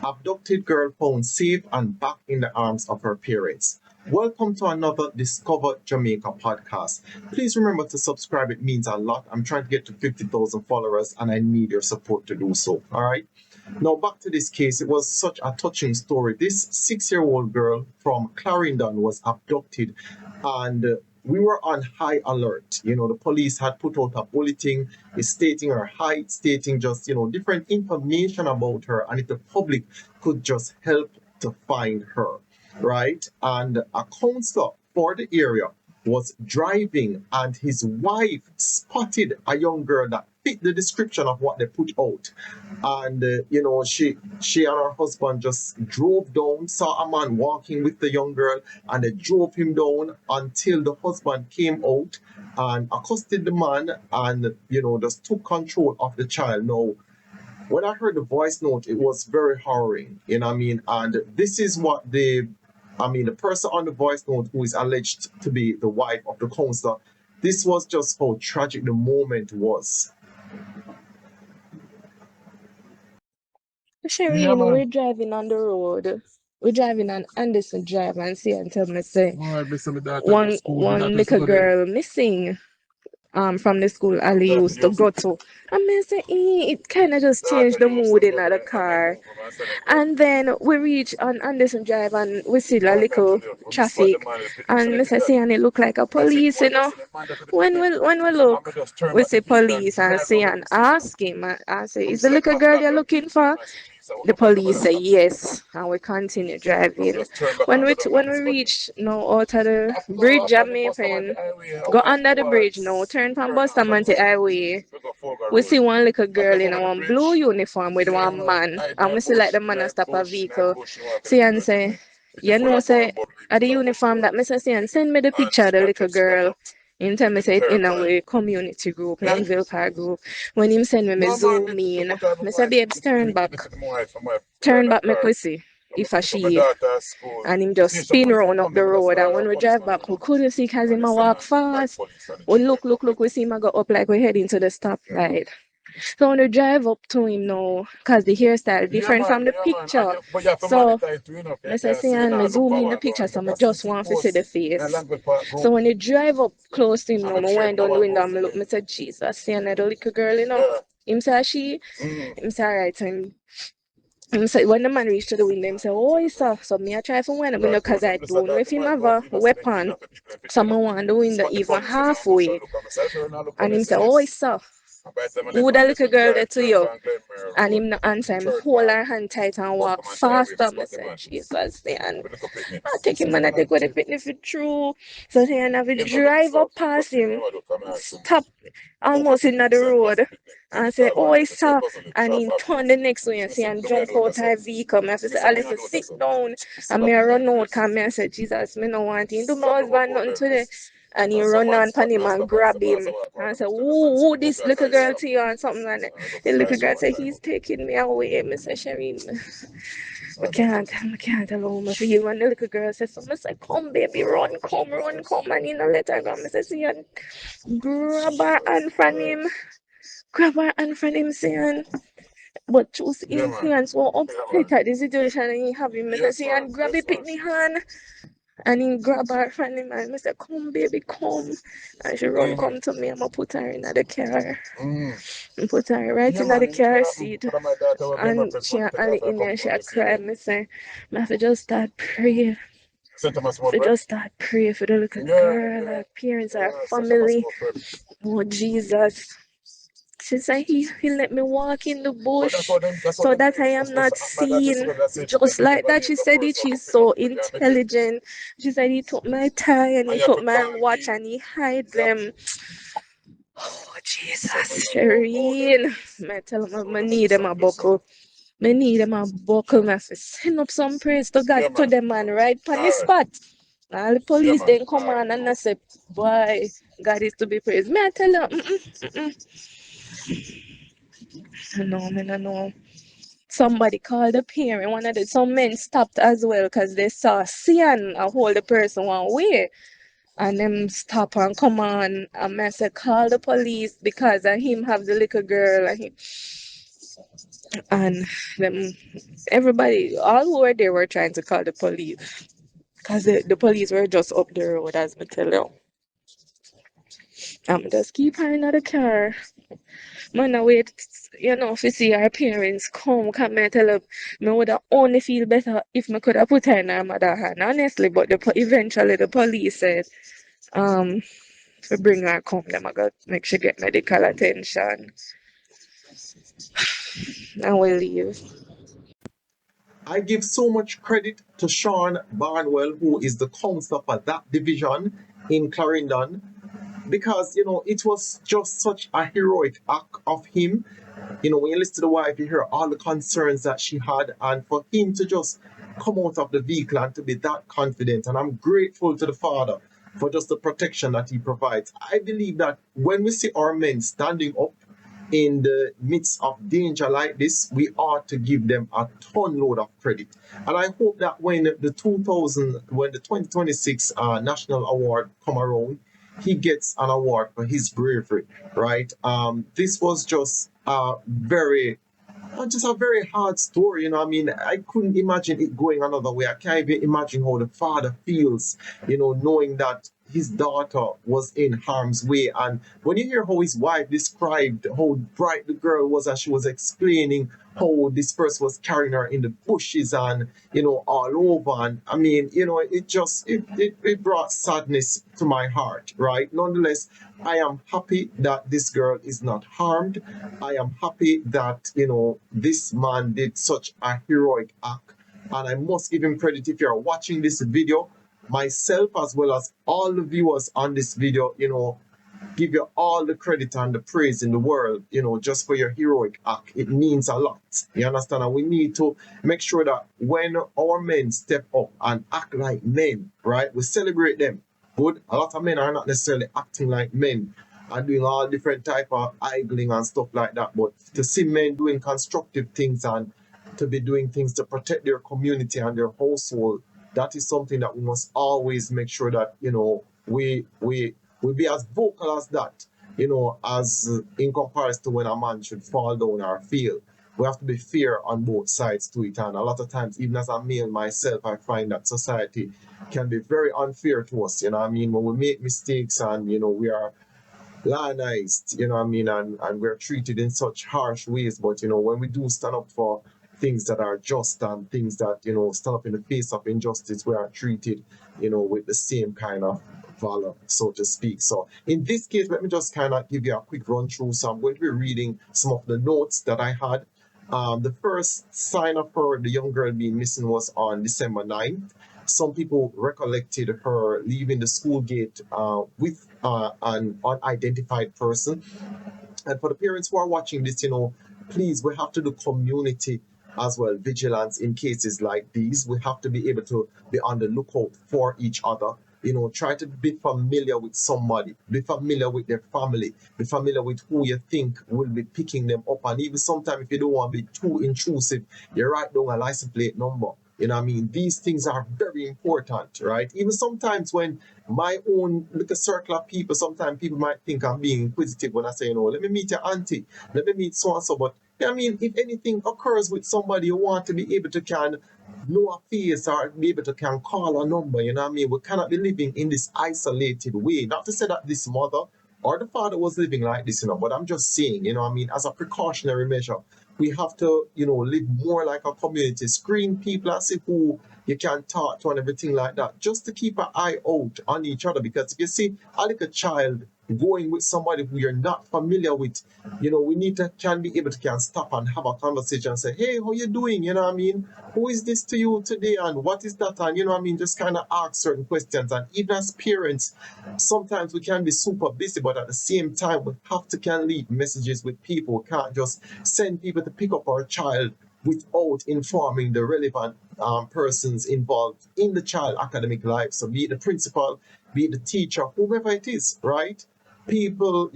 Abducted girl found safe and back in the arms of her parents. Welcome to another Discover Jamaica podcast. Please remember to subscribe, it means a lot. I'm trying to get to 50,000 followers and I need your support to do so. All right. Now, back to this case, it was such a touching story. This 6-year-old girl from Clarendon was abducted, and we were on high alert. The police had put out a bulletin stating her height, stating just, different information about her, and if the public could just help to find her, right? And a counselor for the area was driving, and his wife spotted a young girl that fit the description of what they put out. And she and her husband just drove down, saw a man walking with the young girl, and they drove him down until the husband came out and accosted the man and just took control of the child. Now, when I heard the voice note, it was very harrowing, and this is what the person on the voice note, who is alleged to be the wife of the counselor, this was just how tragic the moment was. Shireen, we're driving on the road. We're driving on Anderson Drive and see and tell me say one little girl missing from the school Ali used to go to. And I say, it kind of just changed the mood in the car. And then we reach on Anderson Drive and we see a little traffic. And I say, and it look like a police, When we look, we see police and see and ask him. I say, is the little girl you're looking for? The police say yes, and we continue driving. When we reach out of the bridge, Jamaican, go under the bridge now, turn from Bustamante Highway. We see one little girl in one blue uniform with one man, and we see like the man a stop a vehicle. See and say, say, at the uniform that Mr. Say and send me the picture of the little girl. In time I say it in our community group, Longville Park group. When him send me zoom in, I say, babes, turn back. Turn back, make we see if a she. And him just spin round up the road. And when we drive back, we couldn't see because him a walk fast. We look, we see him a go up like we heading to the stoplight. So when we drive up to him now, because the hairstyle different from the picture. So I say, and I zoom in the picture, so I just want to see the face. So when you drive up close to him now, I wind down the window and look, I say, Jesus, see another little girl, Him say, she? Him say, alright, so him say, when the man reached to the window, him say, oh, it's so me I try to wind up window because I don't know if him have a weapon. So I want the window even halfway. And him say, oh, it's who the little girl there to you? And him not answer him, hold her hand tight and walk faster. I say, Jesus, and I take him and I take what the picnic for true. So he and have a drive up past him, stop almost in the road, and say, oh, it's and he turn the next way and see and jump out her vehicle. I have to say, Alice, sit down. And me run out and I say, Jesus, me no want him do my husband nothing today. And he run on pan him and grab him. And I said, who this little girl to you and something like that. The little girl said, he's taking me away. I said, Shireen, I can't allow him to you. And the little girl said, so I said, come baby, run, come. And you know, let her go. I said, see, and grab her hand from him, saying, but choose influence or upset at the situation and he have him. I said, see, and grab it, pick me hand. And he grab her from him and I said, come baby, come. And she run come to me and I put her in the car. I put her right in the car seat. And she and in there, she cry. I say, I have to just start praying. We just start praying for the little girl, her parents, her family. Oh Jesus. She said he let me walk in the bush so that I am not seen. Just like that, she said it. She's so intelligent. She said he took my tie and he took my watch and he hide them. Oh, Jesus, Shireen. I tell him I need them a buckle. I need them a buckle. I have to send up some praise to God to them man right on the spot. All the police then come on and I say, boy, God is to be praised. I tell them, No. Somebody called the parent. Some men stopped as well because they saw Sian hold the person one way. And them stop and come on. And I said, call the police because him have the little girl. And And them, everybody, all who were there were trying to call the police because the police were just up the road, as me tell you. I'm just keep her in the car. Man, I wait, to see our parents come. Come and tell her, me would have only feel better if me could have put her in her mother hand, honestly. But eventually the police said, um, to bring her come, them I got make she get medical attention, and we leave. I give so much credit to Sean Barnwell, who is the counselor for that division in Clarendon, because it was just such a heroic act of him. When you listen to the wife, you hear all the concerns that she had, and for him to just come out of the vehicle and to be that confident. And I'm grateful to the father for just the protection that he provides. I believe that when we see our men standing up in the midst of danger like this, we ought to give them a ton load of credit. And I hope that when the 2026 national award come around, he gets an award for his bravery, right? This was just a very hard story, I couldn't imagine it going another way. I can't even imagine how the father feels, knowing that his daughter was in harm's way. And when you hear how his wife described how bright the girl was as she was explaining how this person was carrying her in the bushes and all over, and it brought sadness to my heart, right? Nonetheless, I am happy that this girl is not harmed. I am happy that this man did such a heroic act, and I must give him credit. If you're watching this video, myself as well as all the viewers on this video, give you all the credit and the praise in the world, just for your heroic act. It means a lot. You understand? And we need to make sure that when our men step up and act like men, right, we celebrate them. Good. A lot of men are not necessarily acting like men and doing all different type of idling and stuff like that. But to see men doing constructive things and to be doing things to protect their community and their household, that is something that we must always make sure that we be as vocal as that, as in comparison to when a man should fall down or fail. We have to be fair on both sides to it. And a lot of times, even as a male myself, I find that society can be very unfair to us. When we make mistakes and we are lionized, and we're treated in such harsh ways. But when we do stand up for things that are just and things that stand up in the face of injustice, we are treated with the same kind of valor, so to speak. So in this case, let me just kind of give you a quick run through. So I'm going to be reading some of the notes that I had. The first sign of the young girl being missing was on December 9th. Some people recollected her leaving the school gate with an unidentified person. And for the parents who are watching this, please, we have to do community as well, vigilance in cases like these. We have to be able to be on the lookout for each other. Try to be familiar with somebody, be familiar with their family, be familiar with who you think will be picking them up. And even sometimes, if you don't want to be too intrusive, you write down a license plate number. These things are very important, right? Even sometimes when my own little circle of people, sometimes people might think I'm being inquisitive when I say, let me meet your auntie, let me meet so and so. But if anything occurs with somebody, you want to be able to can know a face or be able to can call a number. We cannot be living in this isolated way. Not to say that this mother or the father was living like this, but I'm just saying, as a precautionary measure, we have to, live more like a community, screen people and see who you can talk to and everything like that, just to keep an eye out on each other. Because if you see a little child going with somebody who you're not familiar with, we need to can be able to can stop and have a conversation and say, hey, how you doing? Who is this to you today and what is that? And just kind of ask certain questions. And even as parents, sometimes we can be super busy, but at the same time, we have to can leave messages with people. We can't just send people to pick up our child without informing the relevant persons involved in the child academic life. So be it the principal, be it the teacher, whoever it is, right? people,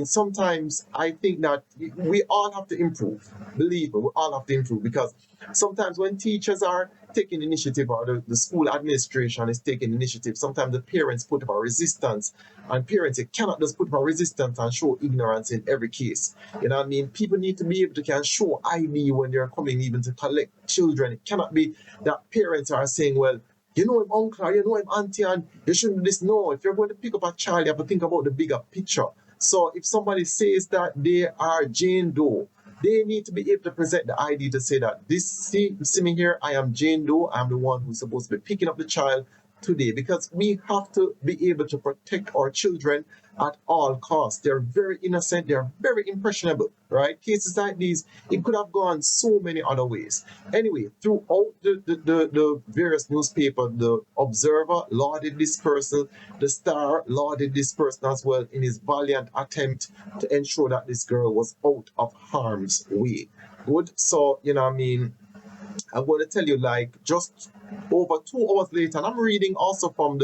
sometimes I think that we all have to improve. Believe me, we all have to improve, because sometimes when teachers are taking initiative, or the school administration is taking initiative, sometimes the parents put up a resistance, and parents, you cannot just put up a resistance and show ignorance in every case. People need to be able to can show ID when they're coming even to collect children. It cannot be that parents are saying, well, you know him uncle, or you know him auntie, and you shouldn't do this. No, if you're going to pick up a child, you have to think about the bigger picture. So if somebody says that they are Jane Doe, they need to be able to present the ID to say that see me here, I am Jane Doe, I'm the one who's supposed to be picking up the child today, because we have to be able to protect our children at all costs. They're very innocent, they're very impressionable, right? Cases like these, it could have gone so many other ways. Anyway, throughout the various newspapers, the Observer lauded this person, the Star lauded this person as well, in his valiant attempt to ensure that this girl was out of harm's way. Good. So, I'm going to tell you, like, just over 2 hours later, and I'm reading also from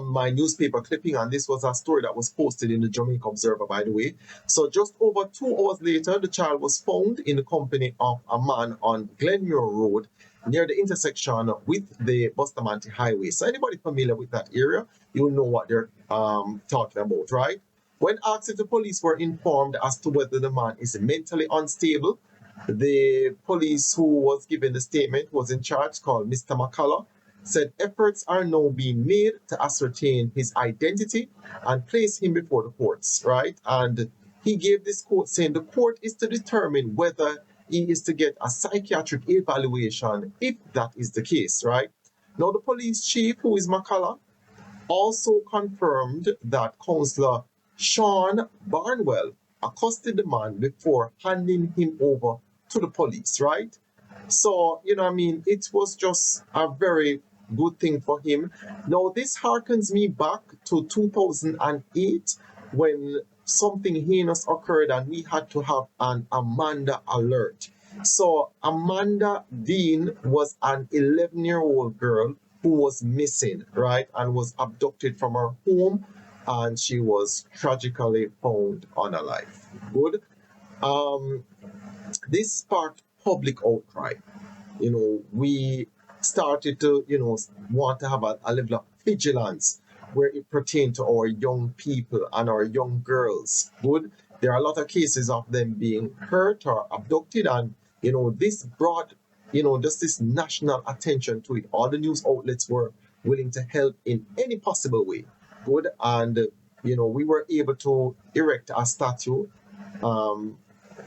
my newspaper clipping, and this was a story that was posted in the Jamaica Observer, by the way. So just over 2 hours later, the child was found in the company of a man on Glenmuir Road, near the intersection with the Bustamante Highway. So anybody familiar with that area, you'll know what they're talking about, right? When asked if the police were informed as to whether the man is mentally unstable, the police who was giving the statement was in charge, called Mr. McCullough, said efforts are now being made to ascertain his identity and place him before the courts, right? And he gave this quote saying the court is to determine whether he is to get a psychiatric evaluation if that is the case, right? Now, the police chief, who is McCullough, also confirmed that Councillor Sean Barnwell accosted the man before handing him over to the police, right? So, it was just a very good thing for him. Now, this harkens me back to 2008, when something heinous occurred and we had to have an Ananda Alert. So, Ananda Dean was an 11-year-old girl who was missing, right, and was abducted from her home, and she was tragically found unalive. Good. Um, this sparked public outcry. We started to, want to have a level of vigilance where it pertained to our young people and our young girls. Good. There are a lot of cases of them being hurt or abducted, and this brought, just this national attention to it. All the news outlets were willing to help in any possible way. Good. And we were able to erect a statue um,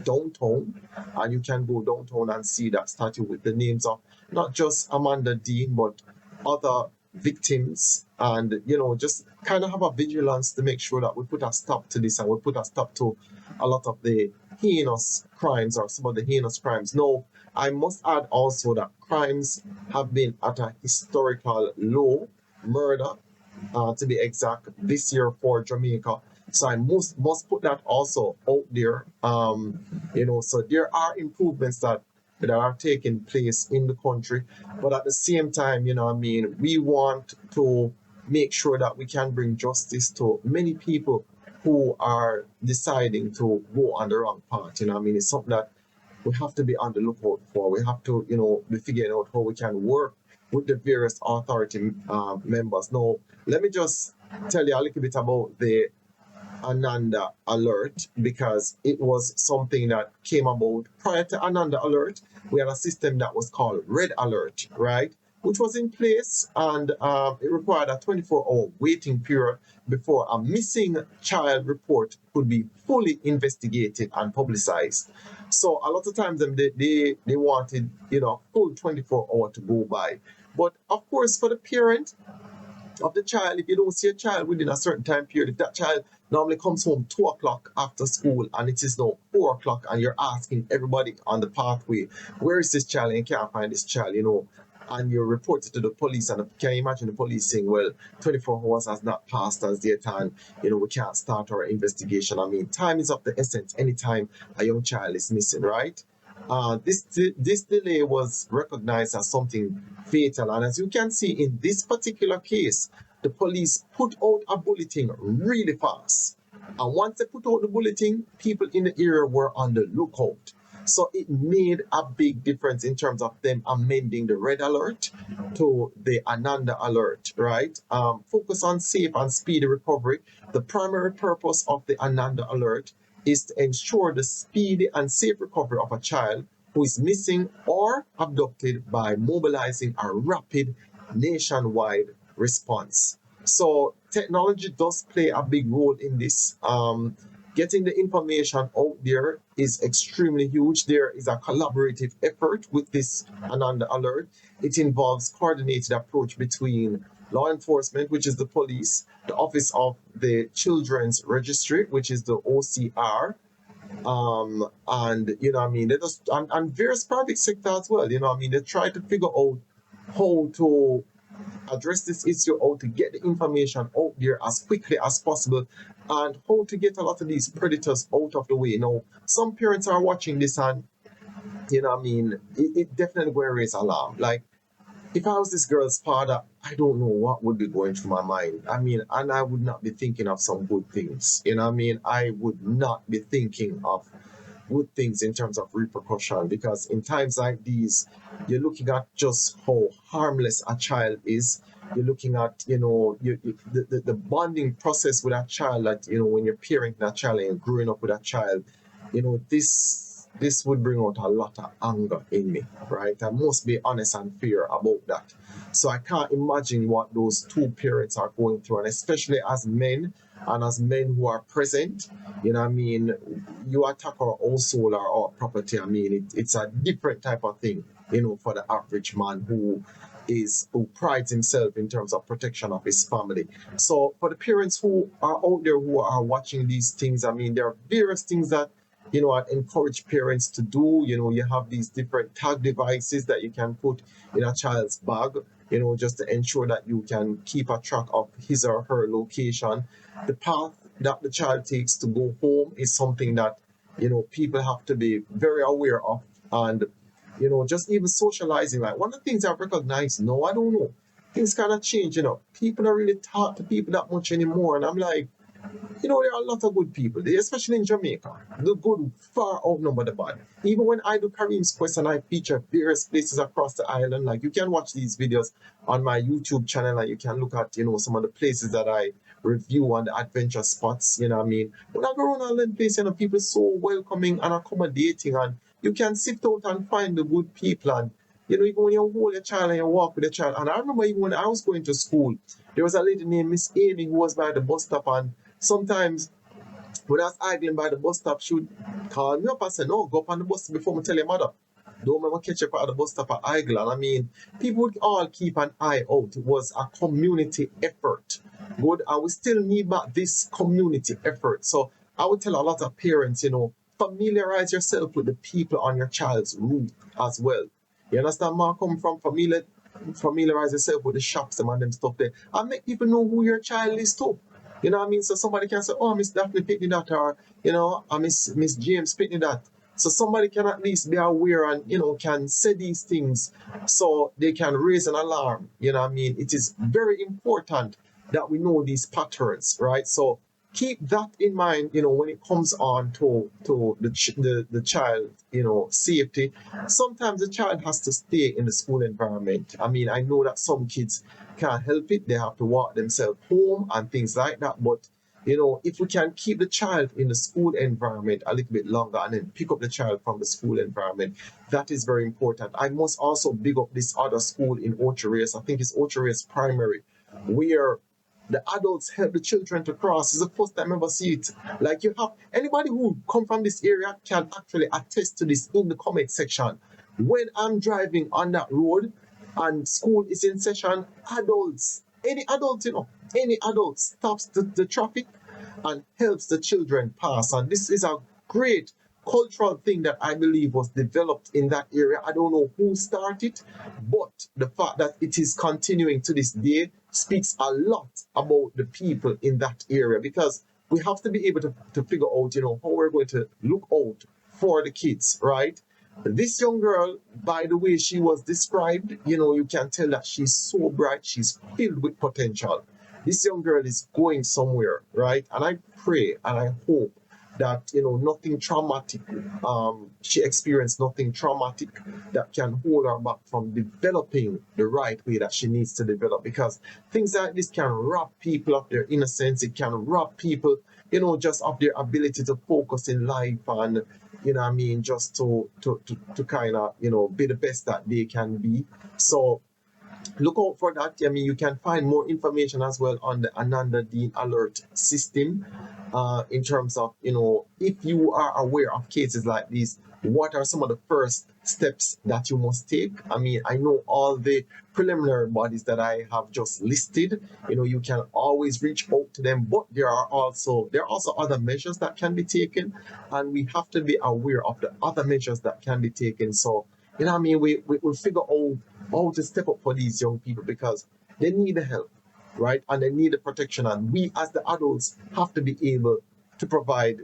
downtown, and you can go downtown and see that statue with the names of not just Ananda Dean, but other victims, and just kind of have a vigilance to make sure that we put a stop to this, and we put a stop to a lot of the heinous crimes, or some of the heinous crimes. No, I must add also that crimes have been at a historical low. Murder, to be exact, this year for Jamaica. So I must put that also out there. So there are improvements that are taking place in the country, but at the same time, we want to make sure that we can bring justice to many people who are deciding to go on the wrong path. It's something that we have to be on the lookout for. We have to, be figuring out how we can work with the various authority members. Now, let me just tell you a little bit about the Ananda Alert, because it was something that came about prior to Ananda Alert. We had a system that was called Red Alert, right? Which was in place, and it required a 24-hour waiting period before a missing child report could be fully investigated and publicized. So a lot of times they wanted, full 24 hour to go by. But of course, for the parent of the child, if you don't see a child within a certain time period, if that child normally comes home 2 o'clock after school and it is now 4 o'clock, and you're asking everybody on the pathway, where is this child, and you can't find this child, and you report it to the police, and can you imagine the police saying, well, 24 hours has not passed as yet, and we can't start our investigation. Time is of the essence anytime a young child is missing, right? This delay was recognized as something fatal, and as you can see in this particular case, the police put out a bulletin really fast, And once they put out the bulletin, people in the area were on the lookout. So it made a big difference in terms of them amending the red alert to the Ananda Alert, right? Focus on safe and speedy recovery. The primary purpose of the Ananda Alert is to ensure the speedy and safe recovery of a child who is missing or abducted by mobilizing a rapid nationwide response. So technology does play a big role in this. Getting the information out there is extremely huge. There is a collaborative effort with this Ananda Alert. It involves coordinated approach between law enforcement, which is the police, the Office of the Children's Registry, which is the OCR, and they just and various private sector as well. They try to figure out how to address this issue, how to get the information out there as quickly as possible, and how to get a lot of these predators out of the way. Some parents are watching this, and it definitely going to raise alarm. Like, if I was this girl's father, I don't know what would be going through my mind. And I would not be thinking of some good things. I would not be thinking of good things in terms of repercussion, because in times like these, you're looking at just how harmless a child is. You're looking at, the bonding process with that child, that, when you're parenting that child and growing up with that child, this would bring out a lot of anger in me, right? I must be honest and fair about that. So I can't imagine what those two parents are going through, and especially as men, and as men who are present, you attack our own soul or our property. It's a different type of thing, for the average man who prides himself in terms of protection of his family. So for the parents who are out there who are watching these things, there are various things that I encourage parents to do. You have these different tag devices that you can put in a child's bag, just to ensure that you can keep a track of his or her location. The path that the child takes to go home is something that, people have to be very aware of. And, just even socializing, like one of the things I've recognized, no, I don't know, things kind of change, people don't really talk to people that much anymore. And I'm like, there are a lot of good people, especially in Jamaica. The good far outnumber the bad. Even when I do Kareems Quest and I feature various places across the island, like, you can watch these videos on my YouTube channel, and you can look at, some of the places that I review on the adventure spots. When I go around all them places, people are so welcoming and accommodating, and you can sift out and find the good people. And even when you hold a child and you walk with a child. And I remember even when I was going to school, there was a lady named Miss Amy who was by the bus stop, and sometimes when I was idling by the bus stop, she would call me up and say, no, go up on the bus before me tell your mother. Don't ever catch up at the bus stop at idle. And people would all keep an eye out. It was a community effort. Good. And we still need back this community effort. So I would tell a lot of parents, familiarize yourself with the people on your child's route as well. You understand where I come from? Familiarize yourself with the shops and them stuff there. And make people know who your child is too. So somebody can say, oh, Miss Daphne picked that, or, Miss James picked that. So somebody can at least be aware and, can say these things so they can raise an alarm. It is very important that we know these patterns, right? So keep that in mind, when it comes on to the child, safety. Sometimes the child has to stay in the school environment. I know that some kids can't help it. They have to walk themselves home and things like that. But, if we can keep the child in the school environment a little bit longer and then pick up the child from the school environment, that is very important. I must also big up this other school in Ocho Rios. I think it's Ocho Rios Primary, where the adults help the children to cross. It's the first time I ever see it. Like, you have anybody who come from this area can actually attest to this in the comment section. When I'm driving on that road and school is in session, any adult stops the traffic and helps the children pass. And this is a great cultural thing that I believe was developed in that area. I don't know who started, but the fact that it is continuing to this day speaks a lot about the people in that area, because we have to be able to figure out, how we're going to look out for the kids, right? This young girl, by the way she was described, you can tell that she's so bright, she's filled with potential. This young girl is going somewhere, right? And I pray and I hope that nothing traumatic, she experienced nothing traumatic that can hold her back from developing the right way that she needs to develop, because things like this can rob people of their innocence. It can rob people, just of their ability to focus in life, and what I mean, just to kind of be the best that they can be. So look out for that. I mean, you can find more information as well on the Ananda Dean Alert system, in terms of, if you are aware of cases like these, what are some of the first steps that you must take? I mean, I know all the preliminary bodies that I have just listed. You can always reach out to them, but there are also other measures that can be taken, and we have to be aware of the other measures that can be taken. So, what I mean, we'll figure out how to step up for these young people, because they need the help, right? And they need the protection. And we as the adults have to be able to provide,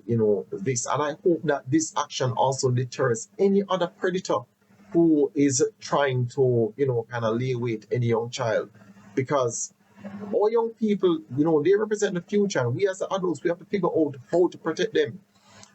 this. And I hope that this action also deters any other predator who is trying to, kind of lay wait any young child. Because all young people, they represent the future. And we as the adults, we have to figure out how to protect them.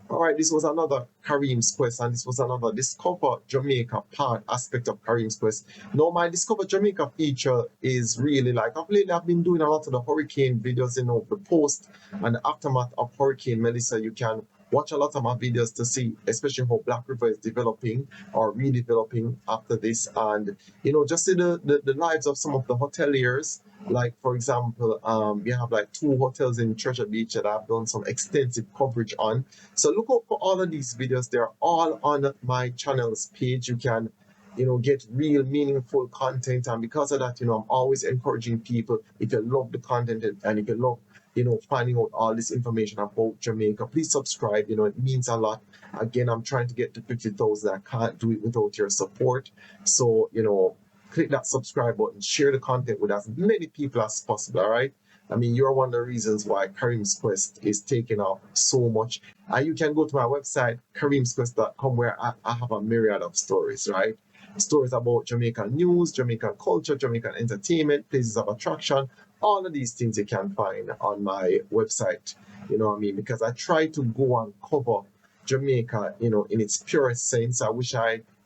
All right, this was another Kareem's Quest, and this was another Discover Jamaica part aspect of Kareem's Quest. Now, my Discover Jamaica feature is really like, I've been doing a lot of the hurricane videos, the post and the aftermath of Hurricane Melissa. You can watch a lot of my videos to see, especially how Black River is developing or redeveloping after this, and just see the lives of some of the hoteliers. Like, for example, we have like 2 hotels in Treasure Beach that I've done some extensive coverage on. So look out for all of these videos. They're all on my channel's page. You can, get real meaningful content. And because of that, I'm always encouraging people, if you love the content and if you love, finding out all this information about Jamaica, please subscribe. It means a lot. Again, I'm trying to get to 50,000. I can't do it without your support. So, click that subscribe button, share the content with as many people as possible, all right? I mean, you're one of the reasons why Kareem's Quest is taking off so much. And you can go to my website, kareemsquest.com, where I have a myriad of stories, right? Stories about Jamaican news, Jamaican culture, Jamaican entertainment, places of attraction. All of these things you can find on my website, you know what I mean? Because I try to go and cover Jamaica, in its purest sense. I wish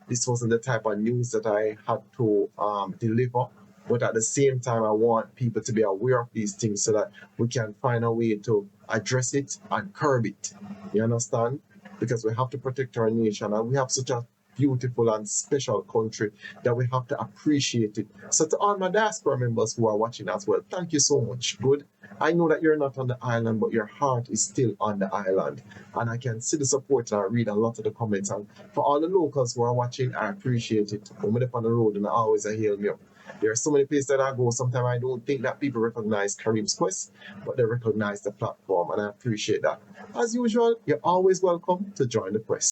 this wasn't the type of news that I had to deliver. But at the same time, I want people to be aware of these things so that we can find a way to address it and curb it. You understand? Because we have to protect our nation, and we have such a beautiful and special country that we have to appreciate it. So to all my diaspora members who are watching as well, thank you so much. Good. I know that you're not on the island, but your heart is still on the island. And I can see the support and I read a lot of the comments. And for all the locals who are watching, I appreciate it. When we're up on the road, and I always hail me up. There are so many places that I go. Sometimes I don't think that people recognize Kareem's Quest, but they recognize the platform, and I appreciate that. As usual, you're always welcome to join the quest.